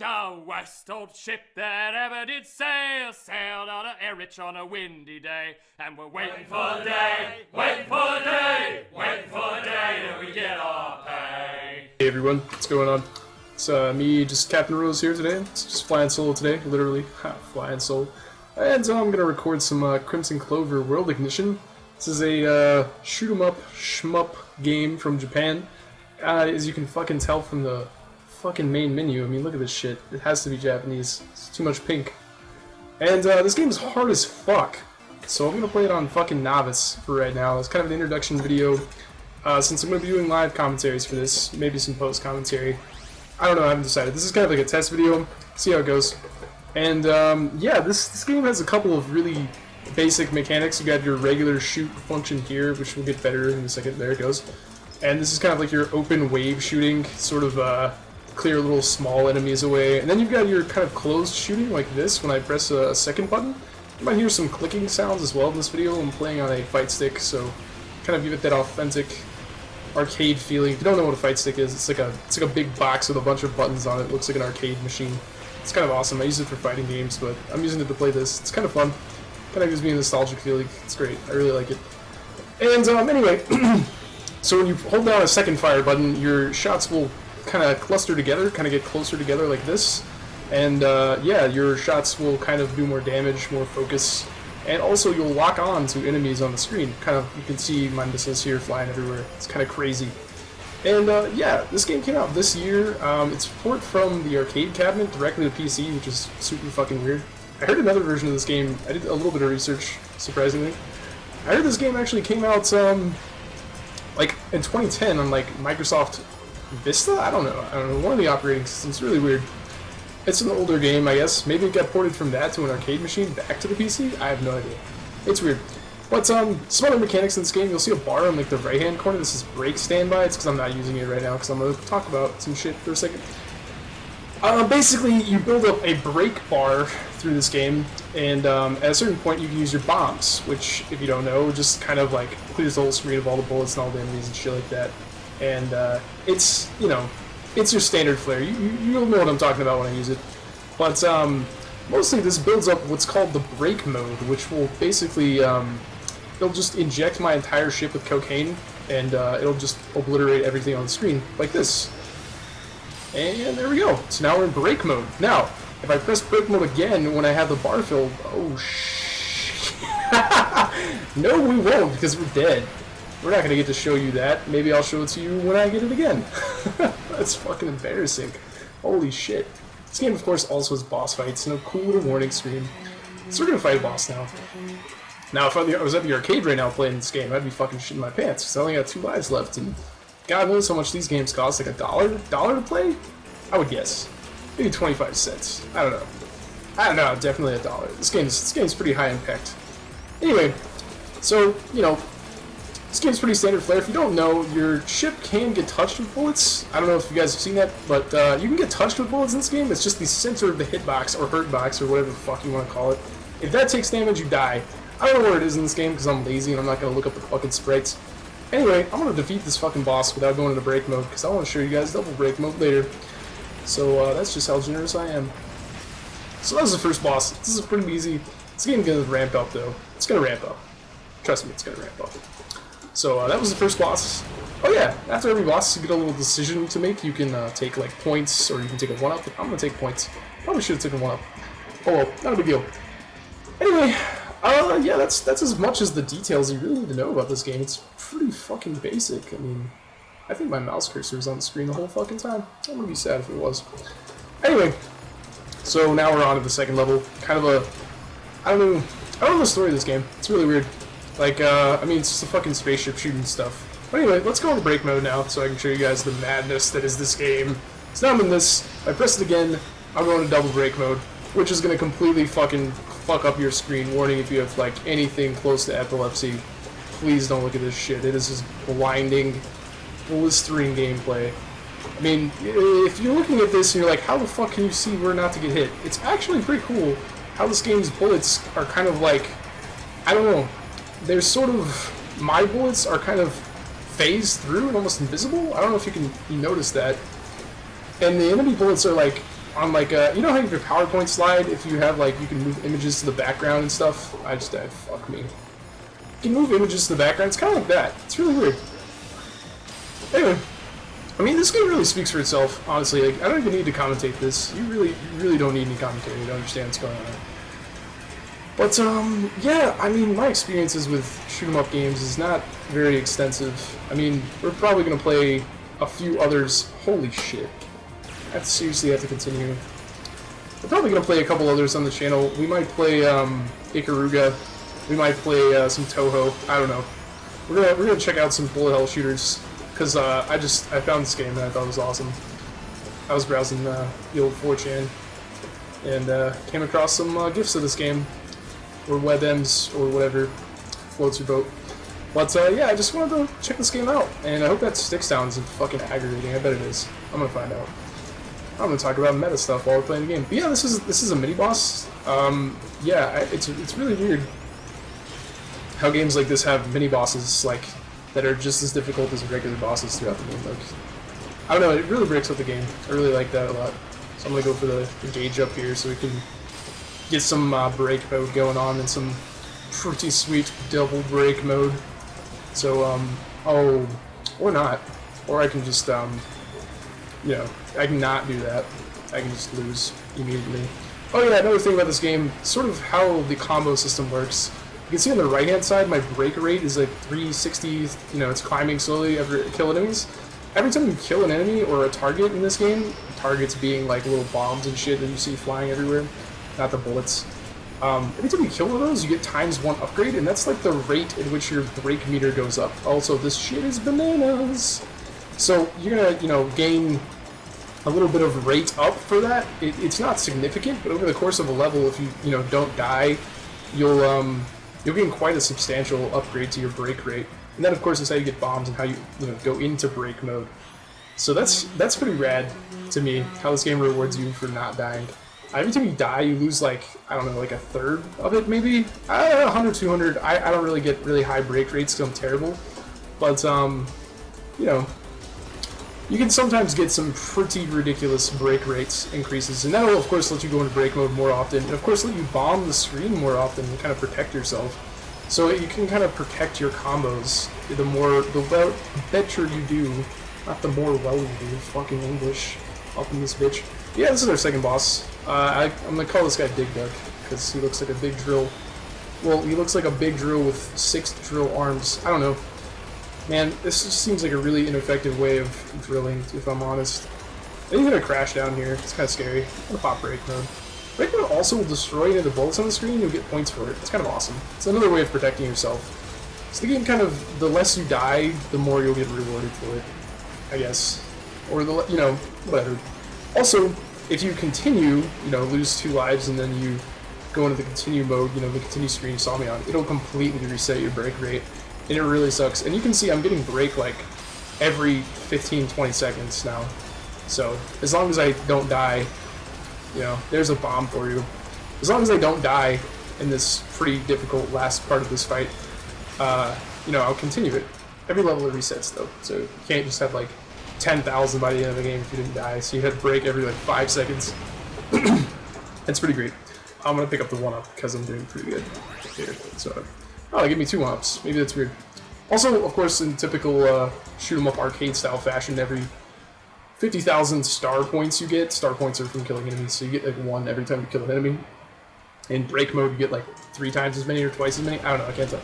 The worst old ship that ever did sail sailed on a air-rich on a windy day, and we're waiting for the day, waiting for the day, waiting for the day till we get our pay. Hey everyone, what's going on? It's me, just Captain Rose here today. It's just flying solo today, literally, flying solo. And I'm gonna record some Crimzon Clover World Ignition. This is a shoot 'em up, shmup game from Japan. As you can fucking tell from the fucking main menu, I mean, look at this shit. It has to be Japanese. It's too much pink. And this game is hard as fuck. So I'm gonna play it on fucking novice for right now. It's kind of an introduction video. Since I'm gonna be doing live commentaries for this, maybe some post commentary. I don't know, I haven't decided. This is kind of like a test video. See how it goes. And yeah, this game has a couple of really basic mechanics. You got your regular shoot function here, which will get better in a second. There it goes. And this is kind of like your open wave shooting, sort of clear little small enemies away. And then you've got your kind of closed shooting like this when I press a second button. You might hear some clicking sounds as well in this video. I'm playing on a fight stick, so kind of give it that authentic arcade feeling. If you don't know what a fight stick is, it's like a big box with a bunch of buttons on it. It looks like an arcade machine. It's kind of awesome. I use it for fighting games, but I'm using it to play this. It's kind of fun. Kind of gives me a nostalgic feeling. It's great. I really like it. And anyway, so when you hold down a second fire button, your shots will kind of cluster together, kind of get closer together like this. And yeah, your shots will kind of do more damage, more focus. And also you'll lock on to enemies on the screen. Kind of, you can see my missiles here flying everywhere. It's kind of crazy. And yeah, this game came out this year. It's a port from the arcade cabinet directly to PC, which is super fucking weird. I heard another version of this game. I did a little bit of research, surprisingly. I heard this game actually came out like in 2010 on like Microsoft Vista? I don't know, one of the operating systems. Really weird. It's an older game, I guess. Maybe it got ported from that to an arcade machine back to the PC? I have no idea. It's weird. But some other mechanics in this game, you'll see a bar on like the right hand corner. This is brake standby. It's because I'm not using it right now because I'm going to talk about some shit for a second. Basically, you build up a brake bar through this game, and at a certain point you can use your bombs, which, if you don't know, just kind of like clears the whole screen of all the bullets and all the enemies and shit like that. And it's, you know, it's your standard flare. You'll know what I'm talking about when I use it. But mostly this builds up what's called the brake mode, which will basically, it'll just inject my entire ship with cocaine, and it'll just obliterate everything on the screen, like this. And there we go. So now we're in brake mode. Now, if I press brake mode again when I have the bar filled, oh shit. No, we won't, because we're dead. We're not going to get to show you that. Maybe I'll show it to you when I get it again. That's fucking embarrassing. Holy shit. This game, of course, also has boss fights and a cool little warning screen. So we're going to fight a boss now. Now, if I was at the arcade right now playing this game, I'd be fucking shitting my pants, because I only got 2 lives left, and God knows how much these games cost, like $1 to play? I would guess. Maybe 25 cents. I don't know, definitely $1. This game's pretty high impact. Anyway, so, you know, this game's pretty standard flare. If you don't know, your ship can get touched with bullets. I don't know if you guys have seen that, but you can get touched with bullets in this game. It's just the center of the hitbox, or hurt box, or whatever the fuck you want to call it. If that takes damage, you die. I don't know where it is in this game, because I'm lazy and I'm not going to look up the fucking sprites. Anyway, I'm going to defeat this fucking boss without going into brake mode, because I want to show you guys double brake mode later. So that's just how generous I am. So that was the first boss. This is pretty easy. This game's going to ramp up, though. It's going to ramp up. Trust me, it's going to ramp up. So that was the first boss. Oh yeah, after every boss you get a little decision to make. You can take like points, or you can take a 1-up. I'm going to take points. Probably should have taken a 1-up. Oh well, not a big deal. Anyway, yeah, that's as much as the details you really need to know about this game. It's pretty fucking basic. I mean, I think my mouse cursor was on the screen the whole fucking time. I'm gonna be sad if it was. Anyway, so now we're on to the second level. Kind of a, I don't know the story of this game. It's really weird. Like, I mean, it's just a fucking spaceship shooting stuff. But anyway, let's go into brake mode now, so I can show you guys the madness that is this game. So now I'm in this. If I press it again, I'm going to double brake mode, which is gonna completely fucking fuck up your screen. Warning, if you have like anything close to epilepsy, please don't look at this shit. It is just blinding, blistering gameplay. I mean, if you're looking at this and you're like, how the fuck can you see where not to get hit? It's actually pretty cool how this game's bullets are kind of like, I don't know, they're sort of, my bullets are kind of phased through and almost invisible. I don't know if you notice that. And the enemy bullets are like on like you know how you have your PowerPoint slide, if you have like you can move images to the background and stuff. I just died. Fuck me. You can move images to the background. It's kind of like that. It's really weird. Anyway, I mean, this game really speaks for itself. Honestly, like I don't even need to commentate this. You really don't need any commentating to understand what's going on. But yeah, I mean, my experiences with shoot 'em up games is not very extensive. I mean, we're probably gonna play a few others. Holy shit! I seriously have to continue. We're probably gonna play a couple others on the channel. We might play Ikaruga. We might play some Toho. I don't know. We're gonna check out some bullet hell shooters because I found this game and I thought it was awesome. I was browsing the old 4chan and came across some gifs of this game. Or WebMs, or whatever floats your boat. But yeah, I just wanted to check this game out, and I hope that stick sound isn't fucking aggravating. I bet it is. I'm gonna find out. I'm gonna talk about meta stuff while we're playing the game. But yeah, this is a mini boss. Yeah, it's really weird how games like this have mini bosses like that are just as difficult as regular bosses throughout the game. Like, I don't know, it really breaks up the game. I really like that a lot. So I'm gonna go for the gauge up here so we can get some break mode going on and some pretty sweet double break mode. So, oh, or not. Or I can just, you know, I can not do that. I can just lose immediately. Oh yeah, another thing about this game, sort of how the combo system works. You can see on the right-hand side, my break rate is like 360, you know, it's climbing slowly after you kill enemies. Every time you kill an enemy or a target in this game, targets being like little bombs and shit that you see flying everywhere, not the bullets. Every time you kill one of those, you get ×1 upgrade, and that's like the rate at which your break meter goes up. Also, this shit is bananas. So you're gonna, you know, gain a little bit of rate up for that. It's not significant, but over the course of a level, if you know don't die, you'll gain quite a substantial upgrade to your break rate. And that, of course, is how you get bombs and how you go into break mode. So that's pretty rad to me. How this game rewards you for not dying. Every time you die, you lose, like, I don't know, like a third of it, maybe? 100, 200. I don't really get really high break rates because I'm terrible. But, you know, you can sometimes get some pretty ridiculous break rates increases. And that will, of course, let you go into break mode more often. And, of course, let you bomb the screen more often and kind of protect yourself. So you can kind of protect your combos. The better you do. Not the more well you do. Fucking English. Up in this bitch. Yeah, this is our second boss. I'm gonna call this guy Dig Dug, because he looks like a big drill. Well, he looks like a big drill with 6 drill arms. I don't know. Man, this just seems like a really ineffective way of drilling, if I'm honest. I think he's gonna crash down here. It's kind of scary. I'm gonna pop break mode. Break mode also will destroy any of the bullets on the screen. You'll get points for it. It's kind of awesome. It's another way of protecting yourself. So the game kind of, the less you die, the more you'll get rewarded for it, I guess. Or the, you know, whatever. Also, if you continue, you know, lose 2 lives and then you go into the continue mode, you know, the continue screen you saw me on, it'll completely reset your break rate, and it really sucks. And you can see I'm getting break like every 15-20 seconds now. So as long as I don't die, you know, there's a bomb for you. As long as I don't die in this pretty difficult last part of this fight, you know, I'll continue it. Every level it resets though, so you can't just have like 10,000 by the end of the game if you didn't die, so you had to break every like 5 seconds. It's pretty great. I'm gonna pick up the 1-up because I'm doing pretty good here. So, oh, they give me 2 1-ups. Maybe that's weird. Also, of course, in typical shoot 'em up arcade style fashion, every 50,000 star points you get. Star points are from killing enemies, so you get like 1 every time you kill an enemy. In break mode, you get like 3 times as many or twice as many. I don't know. I can't tell.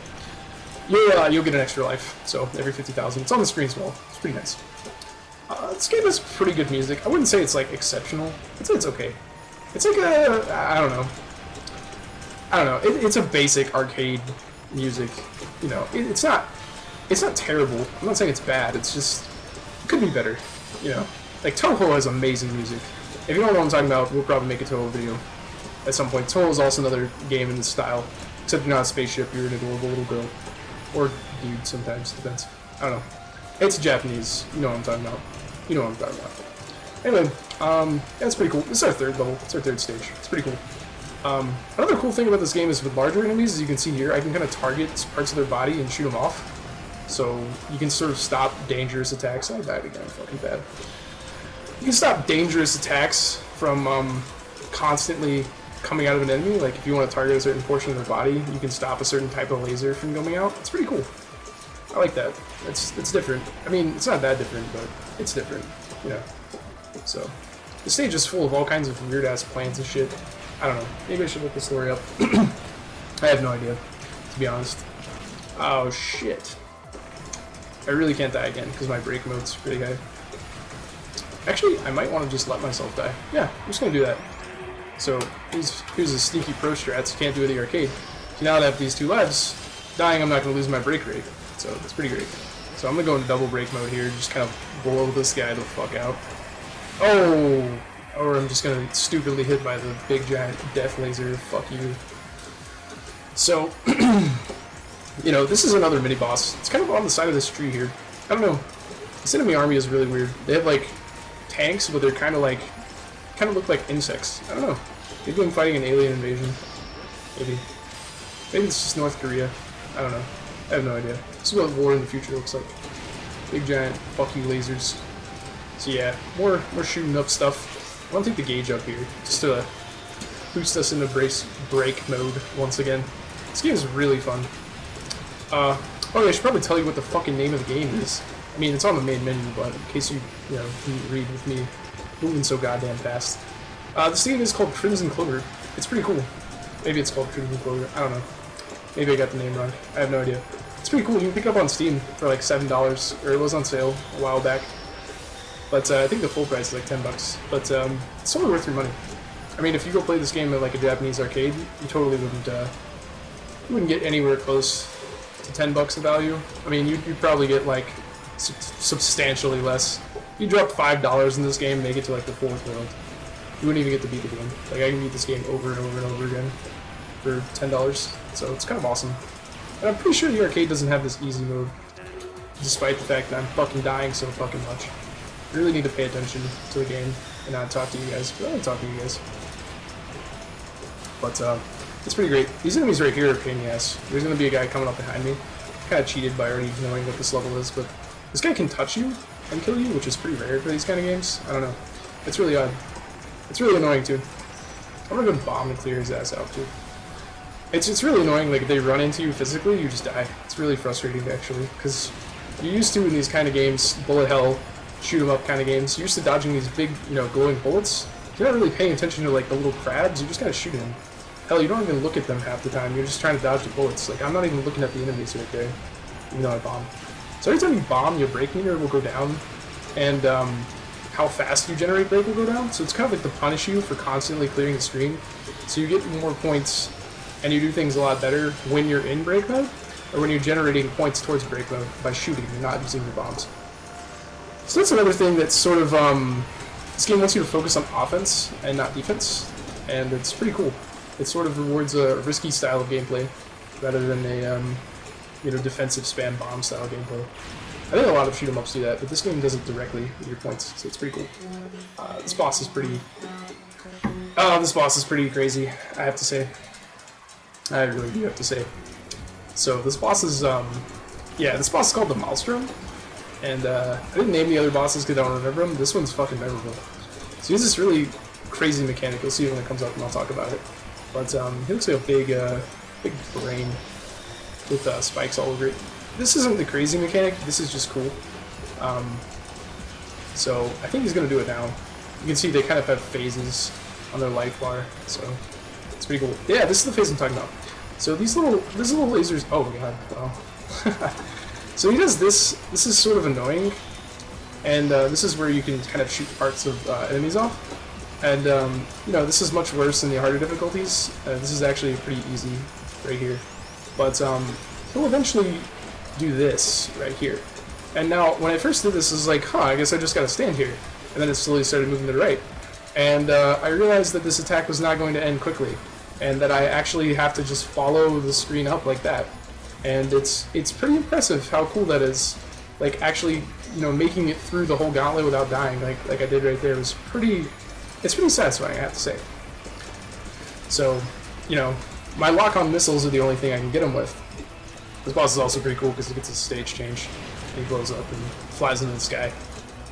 You'll get an extra life. So every 50,000. It's on the screen as well. It's pretty nice. This game has pretty good music. I wouldn't say it's like exceptional. I'd say it's okay. It's like a, I don't know. It's a basic arcade music. You know, it's not terrible. I'm not saying it's bad. It's just, it could be better. You know, like Toho has amazing music. If you don't know what I'm talking about, we'll probably make a Toho video at some point. Toho is also another game in this style. Except you're not a spaceship, you're an adorable little girl. Or dude sometimes, depends. I don't know. It's Japanese. You know what I'm talking about. You know what I'm talking about. Anyway, yeah, it's pretty cool. This is our 3rd level. It's our 3rd stage. It's pretty cool. Another cool thing about this game is with larger enemies, as you can see here, I can kind of target parts of their body and shoot them off. So you can sort of stop dangerous attacks. I died again, fucking bad. You can stop dangerous attacks from constantly coming out of an enemy. Like if you want to target a certain portion of their body, you can stop a certain type of laser from coming out. It's pretty cool. I like that. It's different. I mean, it's not that different, but it's different, you know. So, the stage is full of all kinds of weird-ass plants and shit. I don't know. Maybe I should look the story up. I have no idea, to be honest. Oh, shit. I really can't die again, because my break mode's pretty high. Actually, I might want to just let myself die. Yeah, I'm just going to do that. So, here's a sneaky pro strats you can't do at the arcade. So now that I have these 2 lives, dying I'm not going to lose my break rate. So, that's pretty great. So I'm going to go into double break mode here, just kind of blow this guy the fuck out. Oh! Or I'm just going to stupidly hit by the big giant death laser. Fuck you. So, you know, this is another mini-boss. It's kind of on the side of this tree here. I don't know. This enemy army is really weird. They have, like, tanks, but they're kind of look like insects. I don't know. Maybe I'm fighting an alien invasion. Maybe. Maybe it's just North Korea. I don't know. I have no idea. This is what war in the future looks like. Big giant fuck you lasers. So yeah, more shooting up stuff. I want to take the gauge up here, just to boost us into break mode once again. This game is really fun. Oh yeah, I should probably tell you what the fucking name of the game is. I mean, it's on the main menu, but in case you know, didn't read with me moving so goddamn fast. This game is called Crimzon Clover. It's pretty cool. Maybe it's called Crimzon Clover. I don't know. Maybe I got the name wrong. I have no idea. It's pretty cool. You can pick it up on Steam for like $7, or it was on sale a while back. But I think the full price is like $10. But it's totally worth your money. I mean, if you go play this game at like a Japanese arcade, you totally wouldn't get anywhere close to $10 of value. I mean, you'd probably get like substantially less. You drop $5 in this game, make it to like the 4th world. You wouldn't even get to beat the game. Like I can beat this game over and over and over again for $10. So it's kind of awesome. And I'm pretty sure the arcade doesn't have this easy mode, despite the fact that I'm fucking dying so fucking much. I really need to pay attention to the game and not talk to you guys, but I want to talk to you guys. But it's pretty great. These enemies right here are a pain in the ass. There's going to be a guy coming up behind me. Kind of cheated by already knowing what this level is, but this guy can touch you and kill you, which is pretty rare for these kind of games. I don't know. It's really odd. It's really annoying too. I'm gonna go bomb and clear his ass out too. It's really annoying, like if they run into you physically, you just die. It's really frustrating actually, because you're used to in these kind of games, bullet hell, shoot 'em up kind of games, you're used to dodging these big, you know, glowing bullets. You're not really paying attention to like the little crabs, you just gotta shoot them. Hell, you don't even look at them half the time, you're just trying to dodge the bullets. Like I'm not even looking at the enemies right there, even though I bomb. So every time you bomb, your break meter will go down, and how fast you generate break will go down. So it's kind of like to punish you for constantly clearing the screen. So you get more points, and you do things a lot better when you're in break mode, or when you're generating points towards break mode by shooting and not using your bombs. So that's another thing that's sort of, this game wants you to focus on offense and not defense, and it's pretty cool. It sort of rewards a risky style of gameplay, rather than a, you know, defensive spam bomb style gameplay. I think a lot of shoot 'em ups do that, but this game does it directly with your points, so it's pretty cool. This boss is pretty... this boss is pretty crazy, I have to say. I really do have to say. So this boss is, yeah, this boss is called the Maelstrom, and I didn't name the other bosses because I don't remember them. This one's fucking memorable. So he has this really crazy mechanic. You'll see it when it comes up and I'll talk about it. But he looks like a big brain with spikes all over it. This isn't the crazy mechanic, this is just cool. So I think he's going to do it now. You can see they kind of have phases on their life bar, so it's pretty cool. Yeah, this is the phase I'm talking about. So these little lasers, oh my god, wow. So he does this is sort of annoying, and this is where you can kind of shoot parts of enemies off. And, you know, this is much worse than the harder difficulties. This is actually pretty easy right here. But he'll eventually do this right here. And now, when I first did this, I was like, huh, I guess I just gotta stand here. And then it slowly started moving to the right. And I realized that this attack was not going to end quickly, and that I actually have to just follow the screen up like that. And it's pretty impressive how cool that is. Like, actually, you know, making it through the whole gauntlet without dying, like I did right there, was pretty... It's pretty satisfying, I have to say. So, you know, my lock-on missiles are the only thing I can get him with. This boss is also pretty cool because he gets a stage change. He blows up and flies into the sky.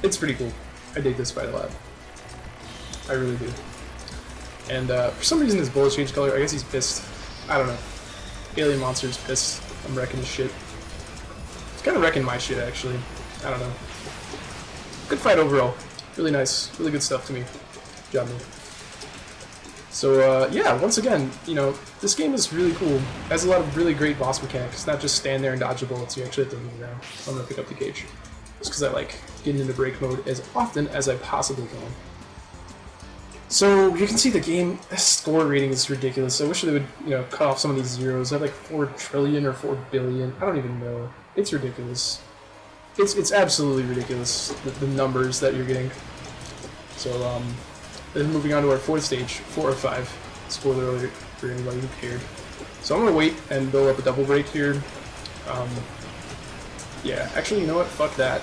It's pretty cool. I dig this fight a lot. I really do. And for some reason his bullets change color. I guess he's pissed. I don't know. Alien monster's pissed. I'm wrecking his shit. He's kind of wrecking my shit, actually. I don't know. Good fight overall. Really nice. Really good stuff to me. Good job, man. So, yeah, once again, you know, this game is really cool. It has a lot of really great boss mechanics. Not just stand there and dodge the bullets, you actually have to move around. So I'm going to pick up the cage. Just because I like getting into break mode as often as I possibly can. So, you can see the game, the score rating is ridiculous. I wish they would, you know, cut off some of these zeros. I have like 4 trillion or 4 billion. I don't even know. It's ridiculous. It's absolutely ridiculous, the numbers that you're getting. So, then moving on to our 4th stage, 4 or 5. Spoiler alert for anybody who cared. So I'm going to wait and build up a double break here. Yeah, actually, you know what? Fuck that.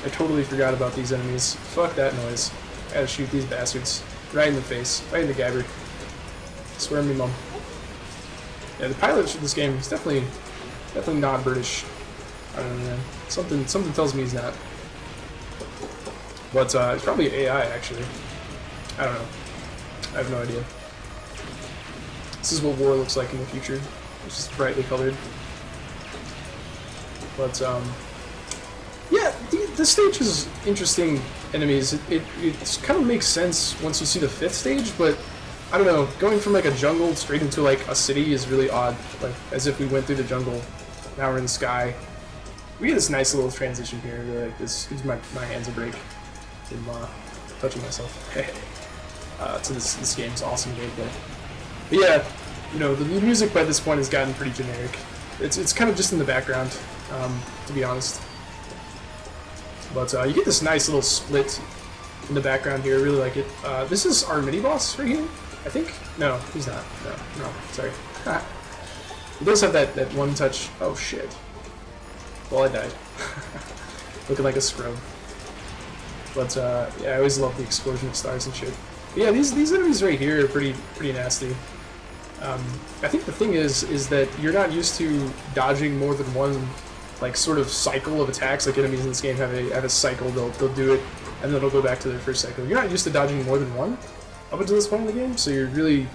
I totally forgot about these enemies. Fuck that noise. I gotta shoot these bastards. Right in the face. Right in the gabber. Swear me, mum. Yeah, the pilot for this game is definitely not British. I don't know, man. Something tells me he's not. But it's probably AI, actually. I don't know. I have no idea. This is what war looks like in the future. It's just brightly colored. But, yeah, the stage is interesting enemies. It kind of makes sense once you see the 5th stage, but I don't know. Going from like a jungle straight into like a city is really odd. Like, as if we went through the jungle, now we're in the sky. We get this nice little transition here. I really like this. Gives my hands a break from touching myself. So this game's awesome gameplay. But yeah, you know, the music by this point has gotten pretty generic. It's kind of just in the background, to be honest. But you get this nice little split in the background here. I really like it. This is our mini-boss right here, I think? No, he's not. No, sorry. He does have that one touch. Oh, shit. Well, I died. Looking like a scrub. But, yeah, I always love the explosion of stars and shit. But yeah, these enemies right here are pretty nasty. I think the thing is that you're not used to dodging more than one, like, sort of cycle of attacks. Like, enemies in this game have a cycle. They'll do it, and then they'll go back to their first cycle. You're not used to dodging more than one up until this point in the game, so you're really,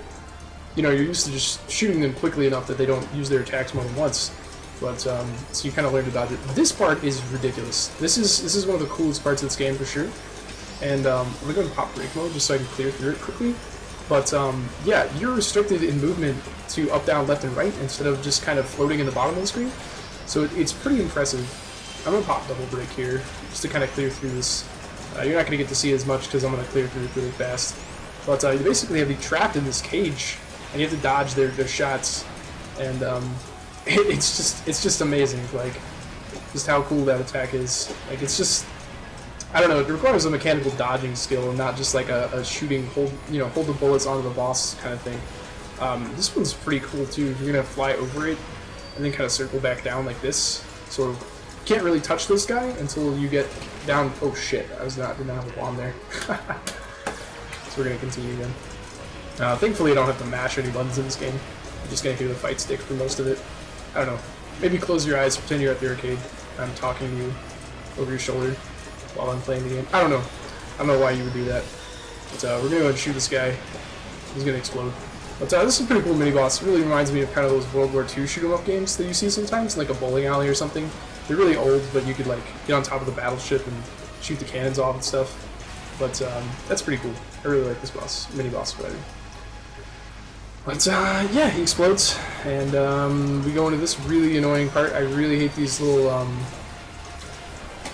you know, you're used to just shooting them quickly enough that they don't use their attacks more than once. But, so you kind of learn to dodge it. This part is ridiculous. This is one of the coolest parts of this game, for sure. And, I'm gonna go in pop break mode just so I can clear through it quickly. But, yeah, you're restricted in movement to up, down, left, and right instead of just kind of floating in the bottom of the screen. So it's pretty impressive. I'm gonna pop double break here just to kind of clear through this. You're not gonna get to see as much because I'm gonna clear through it really fast. But, you basically have to be trapped in this cage, and you have to dodge their shots. And, it's just amazing, like, just how cool that attack is. Like, it's just, I don't know, it requires a mechanical dodging skill and not just like a shooting, hold the bullets onto the boss kind of thing. This one's pretty cool too. You're gonna fly over it and then kind of circle back down like this. So you can't really touch this guy until you get down. Oh shit, did not have a bomb there. So we're gonna continue again. Thankfully I don't have to mash any buttons in this game. I'm just gonna hear the fight stick for most of it. I don't know. Maybe close your eyes, pretend you're at the arcade. I'm talking to you over your shoulder while I'm playing the game. I don't know. I don't know why you would do that. But we're gonna go and shoot this guy. He's gonna explode. But this is a pretty cool mini-boss. It really reminds me of kind of those World War II shoot-'em-up games that you see sometimes, like a bowling alley or something. They're really old, but you could like get on top of the battleship and shoot the cannons off and stuff. But that's pretty cool. I really like this boss, mini-boss, rather. But, yeah, he explodes, and, we go into this really annoying part. I really hate these little,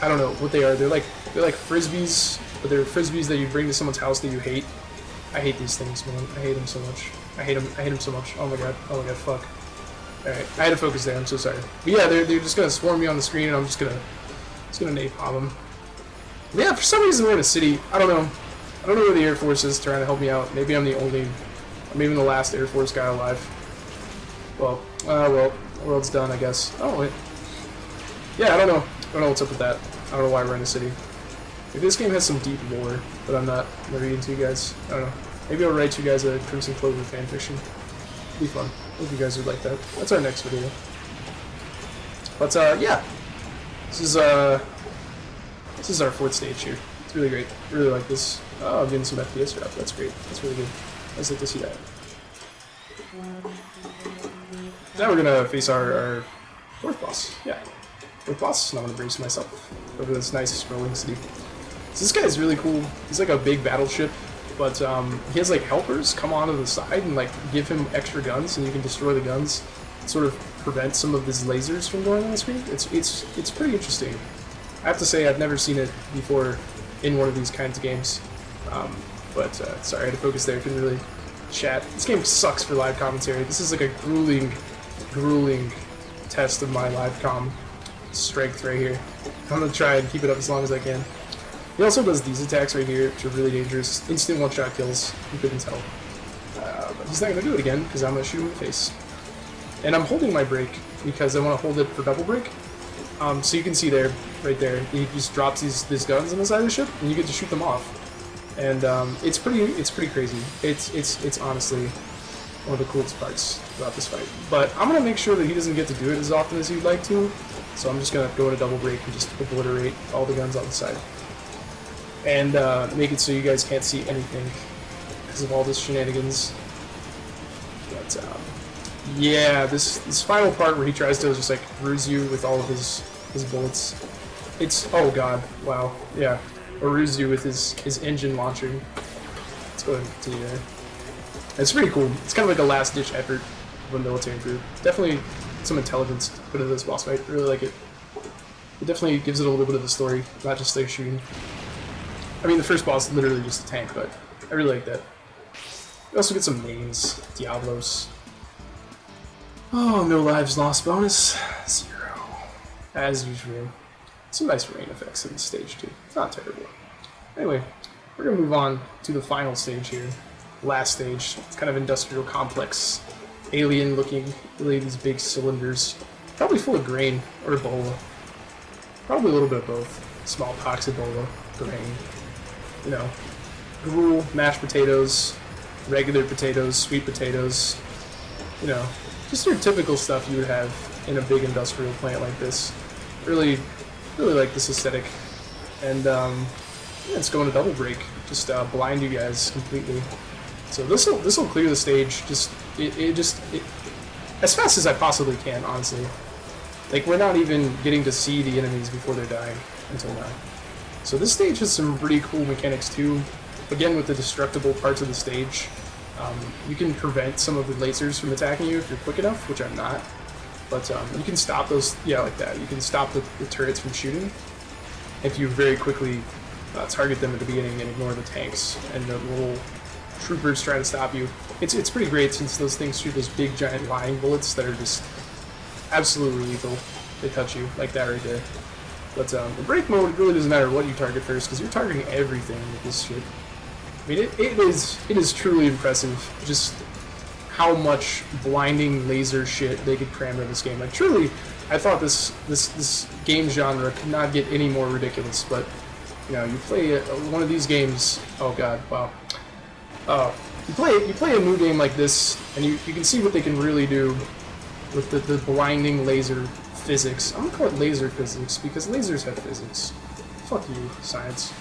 I don't know what they are. They're like frisbees, but they're frisbees that you bring to someone's house that you hate. I hate these things, man. I hate them so much. I hate them so much. Oh my god, fuck. Alright, I had to focus there, I'm so sorry. But yeah, they're just gonna swarm me on the screen, and I'm just gonna napalm them. But yeah, for some reason we're in a city. I don't know where the Air Force is trying to help me out. Maybe I'm the last Air Force guy alive. Well, the world's done, I guess. Oh, wait. Yeah, I don't know what's up with that. I don't know why we're in a city. Maybe this game has some deep lore that I'm not reading to you guys. I don't know. Maybe I'll write you guys a Crimson Clover fanfiction. It'd be fun. Hope you guys would like that. That's our next video. But, yeah. This is our 4th stage here. It's really great. I really like this. Oh, getting some FPS drop. That's great. That's really good. I'd like to see that. Now we're gonna face our fourth boss. Yeah, fourth boss, and I'm gonna brace myself over this nice rolling city. So this guy is really cool. He's like a big battleship, but he has like helpers come onto the side and like give him extra guns, and you can destroy the guns. Sort of prevent some of his lasers from going on the screen. It's pretty interesting. I have to say I've never seen it before in one of these kinds of games. But sorry, I had to focus there. Couldn't really chat. This game sucks for live commentary. This is like a grueling test of my live com strength right here. I'm gonna try and keep it up as long as I can. He also does these attacks right here, which are really dangerous. Instant one-shot kills. You couldn't tell. But he's not gonna do it again because I'm gonna shoot him in the face. And I'm holding my brake because I want to hold it for double brake. So you can see there, right there, he just drops these guns on the side of the ship, and you get to shoot them off. And it's pretty crazy. It's honestly one of the coolest parts about this fight. But I'm gonna make sure that he doesn't get to do it as often as he'd like to. So I'm just gonna go into double brake and just obliterate all the guns on the side, and make it so you guys can't see anything because of all this shenanigans. But yeah, this final part where he tries to just like ruse you with all of his bullets. It's, oh god, wow, yeah. Or ruse you with his engine launching. Let's go ahead and continue there. It's pretty cool. It's kind of like a last-ditch effort of a military group. Definitely some intelligence put into this boss fight. I really like it. It definitely gives it a little bit of a story, not just like shooting. I mean, the first boss is literally just a tank, but I really like that. We also get some names. Diablos. Oh, no lives lost bonus. 0. As usual. Some nice rain effects in the stage, too. It's not terrible. Anyway, we're going to move on to the final stage here. Last stage. It's kind of industrial complex. Alien looking. Really these big cylinders. Probably full of grain or Ebola. Probably a little bit of both. Smallpox, Ebola, grain. You know, gruel, mashed potatoes, regular potatoes, sweet potatoes. You know, just your typical stuff you would have in a big industrial plant like this. Really like this aesthetic. And yeah, let's go into double break. Just blind you guys completely. So this will clear the stage. Just as fast as I possibly can, honestly. Like, we're not even getting to see the enemies before they're dying until now. So this stage has some pretty cool mechanics too. Again, with the destructible parts of the stage, you can prevent some of the lasers from attacking you if you're quick enough, which I'm not. But you can stop those, yeah, like that. You can stop the turrets from shooting if you very quickly target them at the beginning and ignore the tanks and the little troopers trying to stop you. It's pretty great since those things shoot those big giant lying bullets that are just absolutely lethal. They touch you like that right there. But the break mode, it really doesn't matter what you target first because you're targeting everything with this shit. I mean, it is truly impressive just how much blinding laser shit they could cram into this game. Like, truly, I thought this game genre could not get any more ridiculous. But you know, you play one of these games. Oh god, wow. You play a new game like this, and you can see what they can really do with the blinding laser physics. I'm gonna call it laser physics because lasers have physics. Fuck you, science.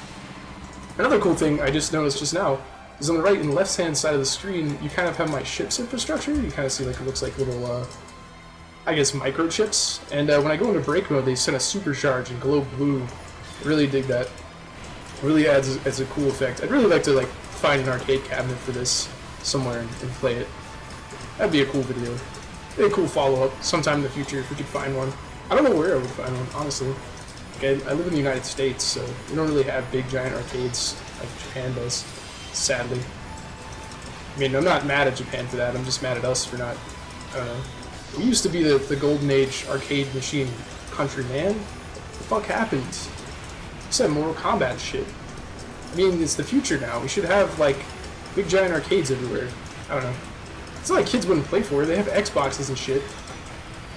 Another cool thing I just noticed just now is on the right and left hand side of the screen, you kind of have my ship's infrastructure. You kind of see like it looks like little, I guess, microchips. And when I go into break mode, they send a supercharge and glow blue. I really dig that. It really adds as a cool effect. I'd really like to like find an arcade cabinet for this somewhere and play it. That'd be a cool video. Be a cool follow-up sometime in the future if we could find one. I don't know where I would find one, honestly. Okay, I live in the United States, so we don't really have big giant arcades like Japan does, sadly. I mean, I'm not mad at Japan for that, I'm just mad at us for not, I don't know. We used to be the golden age arcade machine country, man. What the fuck happened? We just have Mortal Kombat shit. I mean, it's the future now. We should have, like, big giant arcades everywhere. I don't know. It's not like kids wouldn't play for it. They have Xboxes and shit.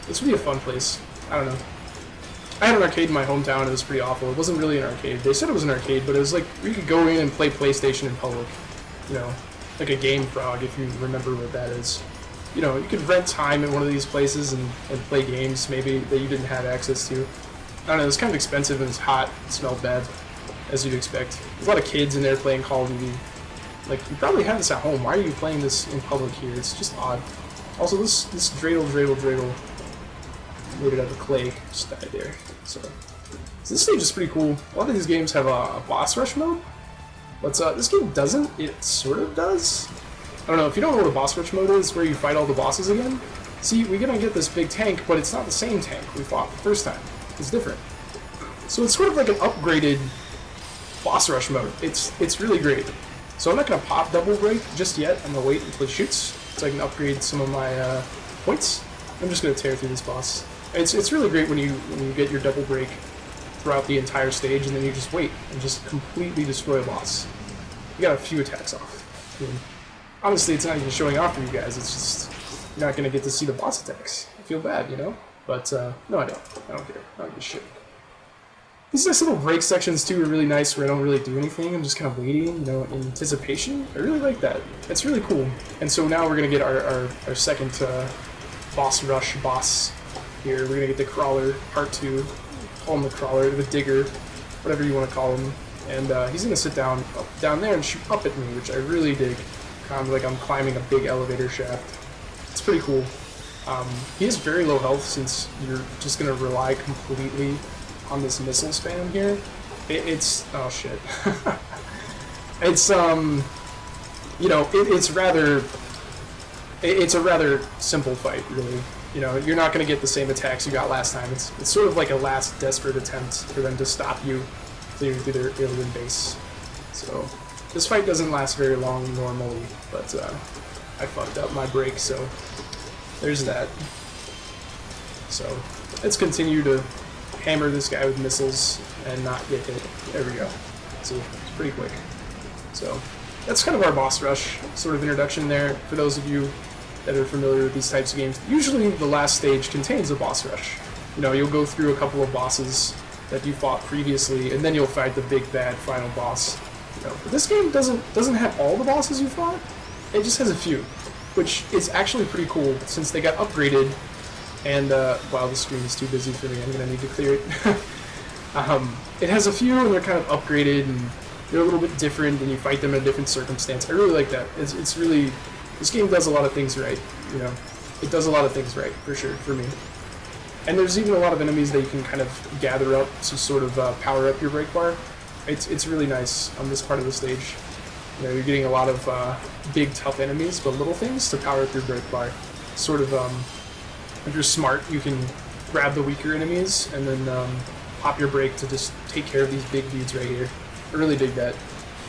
This would be a fun place. I don't know. I had an arcade in my hometown, and it was pretty awful. It wasn't really an arcade. They said it was an arcade, but it was like, you could go in and play PlayStation in public. You know, like a Game Frog, if you remember what that is. You know, you could rent time at one of these places and play games, maybe, that you didn't have access to. I don't know, it was kind of expensive, and it was hot, it smelled bad. as you'd expect. There's a lot of kids in there playing Call of Duty. Like, you probably have this at home. Why are you playing this in public here? It's just odd. Also, this dreidel made it out of clay. Just died there. So this stage is pretty cool. A lot of these games have a boss rush mode, but this game doesn't. It sort of does. I don't know. If you don't know what a boss rush mode is, where you fight all the bosses again. See, we're gonna get this big tank, but it's not the same tank we fought the first time. It's different. So it's sort of like an upgraded boss rush mode. It's really great. So I'm not gonna pop double break just yet. I'm gonna wait until it shoots so I can upgrade some of my points. I'm just gonna tear through this boss. It's really great when you get your double break throughout the entire stage, and then you just wait and just completely destroy a boss. You got a few attacks off. I mean, honestly, it's not even showing off for you guys. It's just you're not gonna get to see the boss attacks. I feel bad, you know? But no, I don't. I don't care. I don't give a shit. These nice little break sections too are really nice, where I don't really do anything. I'm just kind of waiting, you know, in anticipation. I really like that. It's really cool. And so now we're gonna get our second boss rush boss here. We're gonna get the crawler part 2. Call him the crawler, the digger, whatever you want to call him. And he's gonna sit down there and shoot up at me, which I really dig. Kind of like I'm climbing a big elevator shaft. It's pretty cool. He has very low health since you're just gonna rely completely on this missile spam here. It's oh shit. It's you know, it's a rather simple fight, really. You know, you're not going to get the same attacks you got last time. It's sort of like a last desperate attempt for them to stop you clearing through their alien base. So this fight doesn't last very long normally, but I fucked up my break, so there's that. So let's continue to hammer this guy with missiles and not get hit. There we go. See, it's pretty quick. So that's kind of our boss rush sort of introduction there for those of you that are familiar with these types of games. Usually the last stage contains a boss rush. You know, you'll go through a couple of bosses that you fought previously, and then you'll fight the big bad final boss. You know, but this game doesn't have all the bosses you fought. It just has a few, which is actually pretty cool since they got upgraded. And wow, the screen is too busy for me. I'm gonna need to clear it. It has a few, and they're kind of upgraded, and they're a little bit different, and you fight them in a different circumstance. I really like that. It's really, this game does a lot of things right. You know, it does a lot of things right for sure for me. And there's even a lot of enemies that you can kind of gather up to sort of power up your break bar. It's really nice on this part of the stage. You know, you're getting a lot of big tough enemies, but little things to power up your break bar. Sort of, if you're smart, you can grab the weaker enemies and then pop your break to just take care of these big dudes right here. I really dig that.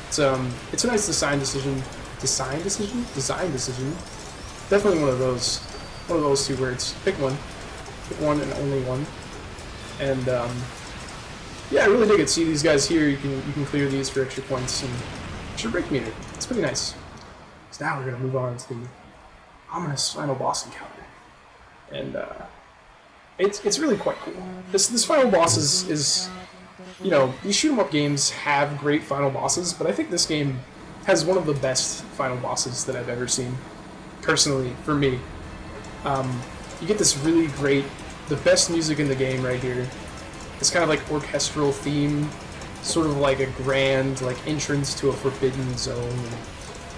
It's a nice design decision. Design decision? Definitely one of those two words. Pick one. Pick one and only one. And yeah, I really dig it. See these guys here, you can clear these for extra points and extra break meter. It's pretty nice. So now we're gonna move on to the ominous final boss encounter. And it's really quite cool. This final boss is you know, these shoot 'em up games have great final bosses, but I think this game has one of the best final bosses that I've ever seen, personally, for me. You get this really great, the best music in the game right here. It's kind of like orchestral theme, sort of like a grand like entrance to a forbidden zone.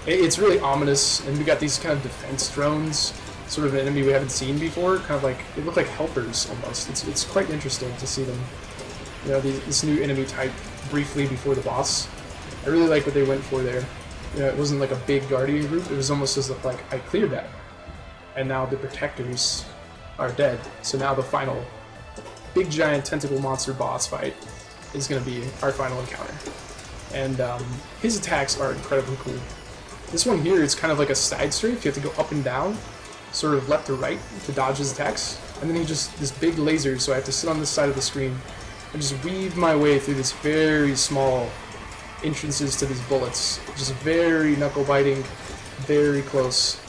It's really ominous, and we got these kind of defense drones, sort of an enemy we haven't seen before. Kind of like, they look like helpers almost. It's quite interesting to see them. You know, this new enemy type briefly before the boss. I really like what they went for there. You know, it wasn't like a big guardian group. It was almost as if like I cleared that, and now the protectors are dead. So now the final big giant tentacle monster boss fight is going to be our final encounter. And his attacks are incredibly cool. This one here is kind of like a side strafe. You have to go up and down, sort of left to right to dodge his attacks. And then he just, this big laser, so I have to sit on this side of the screen and just weave my way through this very small entrances to these bullets. Just very knuckle biting, very close.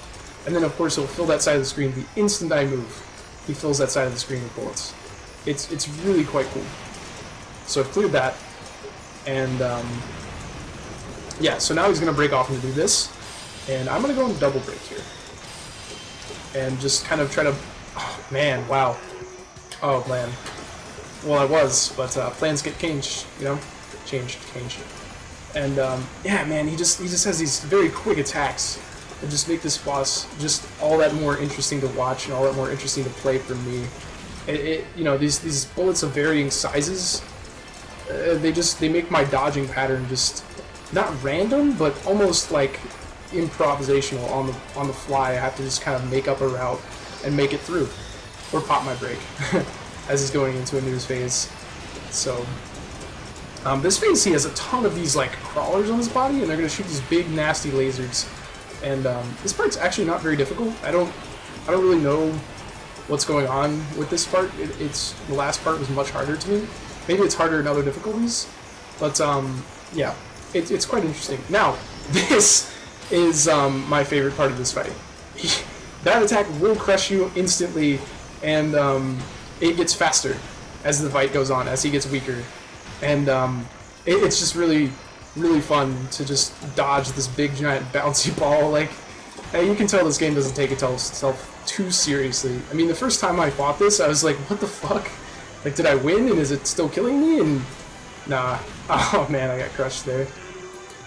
And then of course he'll fill that side of the screen the instant I move. He fills that side of the screen with bullets. It's really quite cool. So I've cleared that, and yeah, so now he's going to break off and do this, and I'm going to go in double break here. And just kind of try to, oh man, wow. Oh man. Well, I was, but plans get changed, you know? changed. And yeah, man, he just has these very quick attacks that just make this boss just all that more interesting to watch and all that more interesting to play for me. You know, these bullets of varying sizes, they make my dodging pattern just not random, but almost like improvisational on the fly. I have to just kind of make up a route and make it through, or pop my brake as he's going into a news phase. So this phase, he has a ton of these like crawlers on his body, and they're gonna shoot these big nasty lasers. And this part's actually not very difficult. I don't really know what's going on with this part. The last part was much harder to me. Maybe it's harder in other difficulties, but yeah, it's quite interesting. Now, this is my favorite part of this fight. That attack will crush you instantly, and it gets faster as the fight goes on, as he gets weaker. And it's just really fun to just dodge this big giant bouncy ball. Like, you can tell this game doesn't take itself too seriously. I mean, the first time I fought this, I was like, what the fuck? Like, did I win, and is it still killing me? And nah. Oh man, I got crushed there.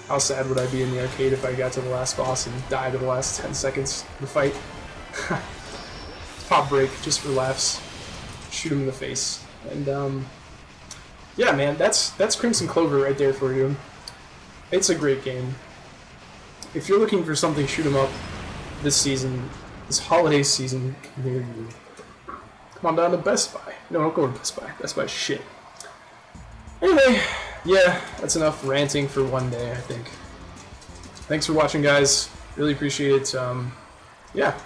How sad would I be in the arcade if I got to the last boss and died in the last 10 seconds of the fight? Pop break, just for laughs. Shoot him in the face. And yeah, man, that's Crimson Clover right there for you. It's a great game. If you're looking for something shoot 'em up this season, this holiday season, near you, come on down to Best Buy. No, don't go to Best Buy. Best Buy shit. Anyway, yeah, that's enough ranting for one day, I think. Thanks for watching, guys. Really appreciate it. Yeah.